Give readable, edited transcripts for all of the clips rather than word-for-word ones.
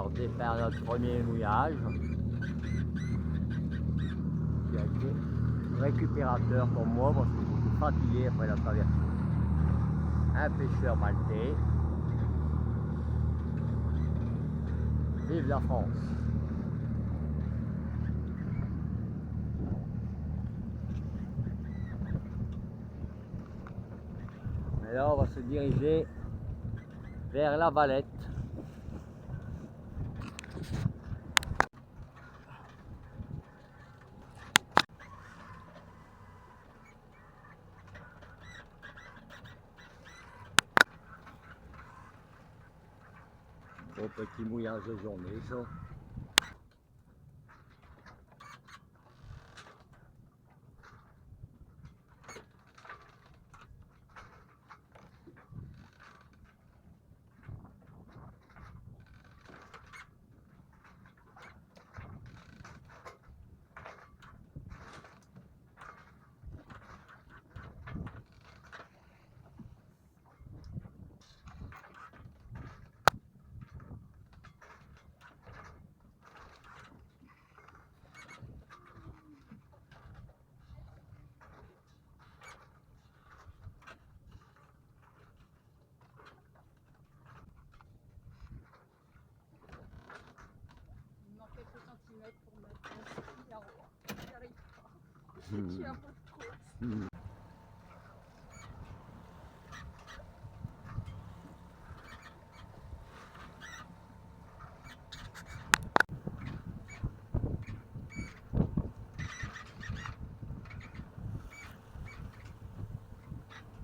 heure de faire notre premier mouillage, qui a été récupérateur pour moi parce que j'étais fatigué après la traversée. Un pêcheur maltais. Vive la France! Et là, on va se diriger vers la Valette. Au petit mouillage de journée, ça. Pour mettre j'y arrive pas. J'ai un peu de course.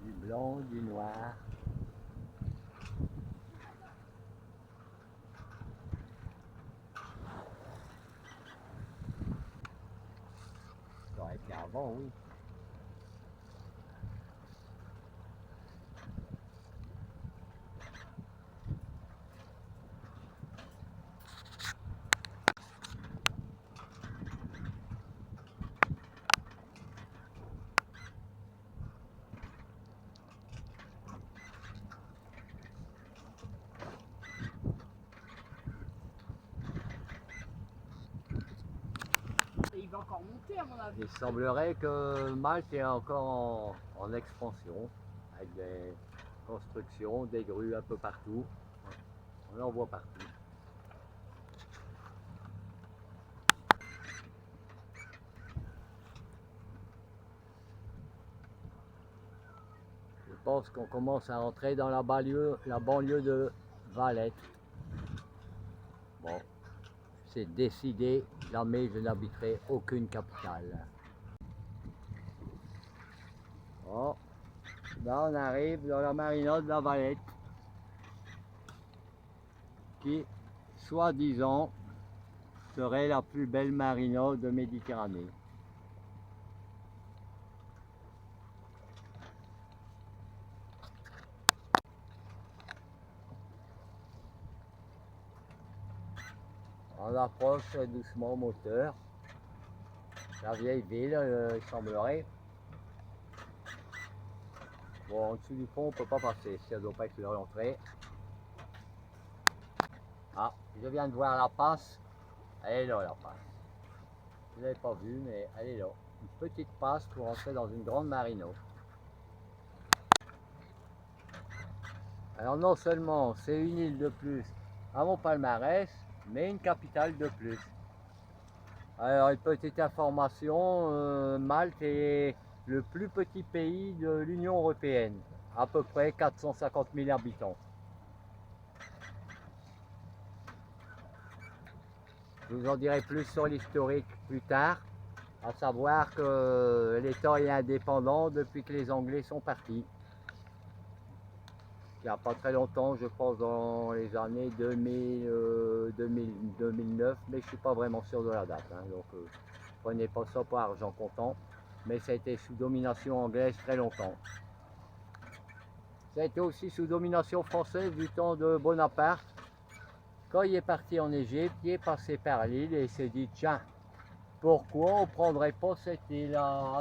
Du blanc, du noir. Ça aurait été avant, oui. Et il va encore monter à mon avis. Il semblerait que Malte est encore en expansion, avec des constructions, des grues un peu partout. On en voit partout. Je pense qu'on commence à entrer dans la banlieue de Valette. Bon, c'est décidé, jamais je n'habiterai aucune capitale. Bon, là on arrive dans la marina de la Valette, qui, soi-disant, serait la plus belle marina de Méditerranée. On approche doucement au moteur. La vieille ville, il semblerait. Bon, en dessous du pont, on ne peut pas passer, si ça doit pas être l'entrée. Ah, je viens de voir la passe. Elle est là, la passe. Vous n'avez pas vu, mais elle est là. Une petite passe pour entrer dans une grande marina. Alors non seulement c'est une île de plus à mon palmarès, mais une capitale de plus. Alors une petite information, Malte est le plus petit pays de l'Union européenne, à peu près 450 000 habitants. Je vous en dirai plus sur l'historique plus tard, à savoir que l'État est indépendant depuis que les Anglais sont partis. Il n'y a pas très longtemps, je pense dans les années 2009, mais je ne suis pas vraiment sûr de la date. Hein, donc prenez pas ça pour argent comptant, mais ça a été sous domination anglaise très longtemps. Ça a été aussi sous domination française du temps de Bonaparte. Quand il est parti en Égypte, il est passé par l'île et il s'est dit tiens, pourquoi on ne prendrait pas cette île-là?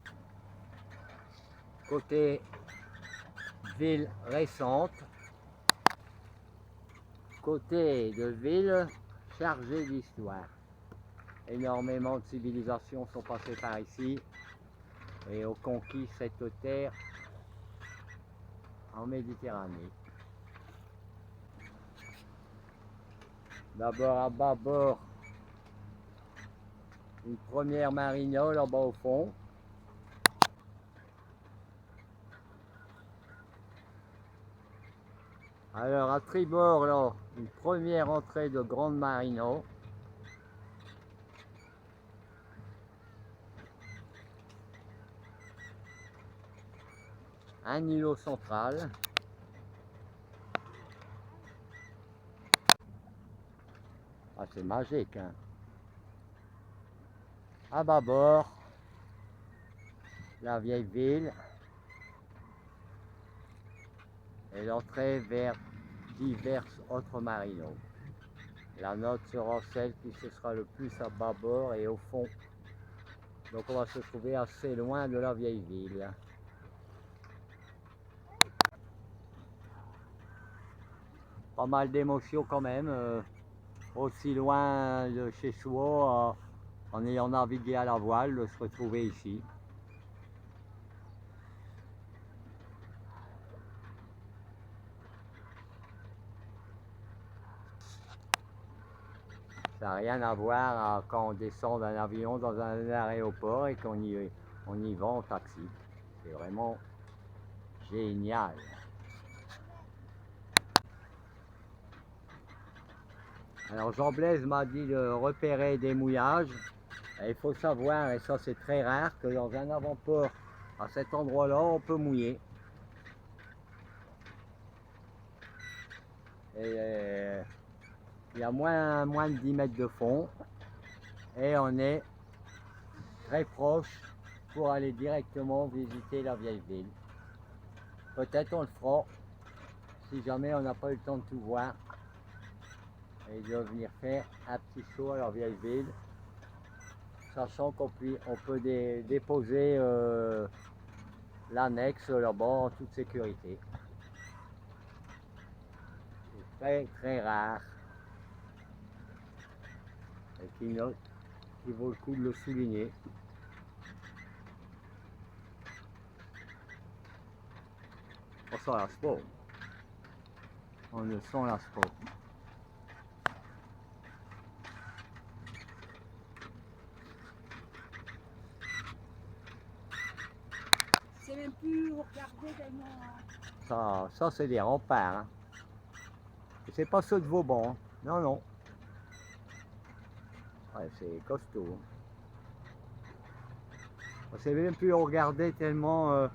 Côté ville récente, côté de ville, chargé d'histoire. Énormément de civilisations sont passées par ici et ont conquis cette terre en Méditerranée. D'abord à bâbord, une première marina là-bas au fond. Alors à tribord là, une première entrée de grande marina. Un îlot central. Ah, c'est magique, hein. À bâbord, la vieille ville et l'entrée vers diverses autres marinos. La nôtre sera celle qui se sera le plus à bâbord et au fond. Donc on va se trouver assez loin de la vieille ville. Pas mal d'émotions quand même, aussi loin de chez soi, en ayant navigué à la voile, de se retrouver ici. Ça n'a rien à voir quand on descend d'un avion dans un aéroport et qu'on y va en taxi. C'est vraiment génial. Alors Jean Blaise m'a dit de repérer des mouillages. Et il faut savoir, et ça c'est très rare, que dans un avant-port, à cet endroit-là, on peut mouiller. Et il y a moins de 10 mètres de fond. Et on est très proche pour aller directement visiter la vieille ville. Peut-être on le fera si jamais on n'a pas eu le temps de tout voir et de venir faire un petit saut à la vieille ville, sachant qu'on peut déposer l'annexe là-bas en toute sécurité. C'est très très rare et qui vaut le coup de le souligner. On s'en lasse pas. On ne s'en lasse pas. C'est même plus regarder tellement. Ça c'est des remparts. Hein. C'est pas ceux de Vauban. Hein. Non, non. Ouais, c'est costaud. On sait même plus regarder tellement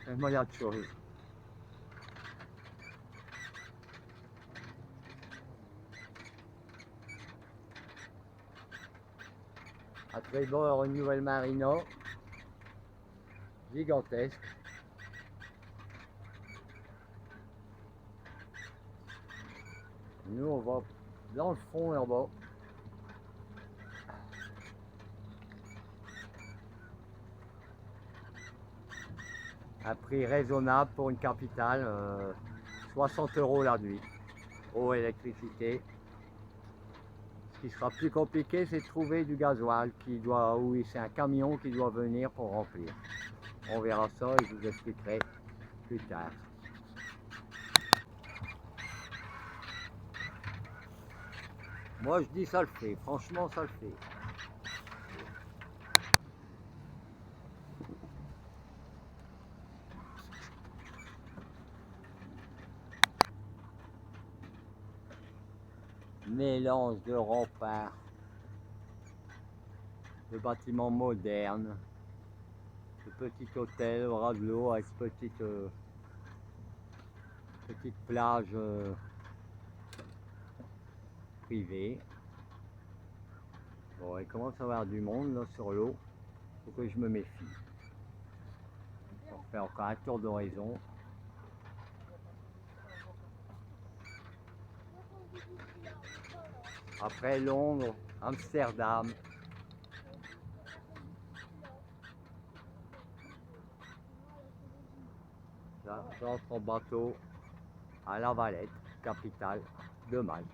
il y a de choses. À tribord, une nouvelle marina, gigantesque. Nous, on va dans le fond là-bas. Un prix raisonnable pour une capitale, 60 € la nuit, eau, électricité. Ce qui sera plus compliqué, c'est de trouver du gasoil oui, c'est un camion qui doit venir pour remplir. On verra ça et je vous expliquerai plus tard. Moi je dis ça le fait, franchement ça le fait. Mélange de remparts, de bâtiments modernes, de petits hôtels au ras de l'eau avec petite plage privée. Bon, il commence à y avoir du monde là sur l'eau, il faut que je me méfie. On fait encore un tour d'horizon. Après Londres, Amsterdam. Là, j'entre en bateau à La Valette, capitale de Malte.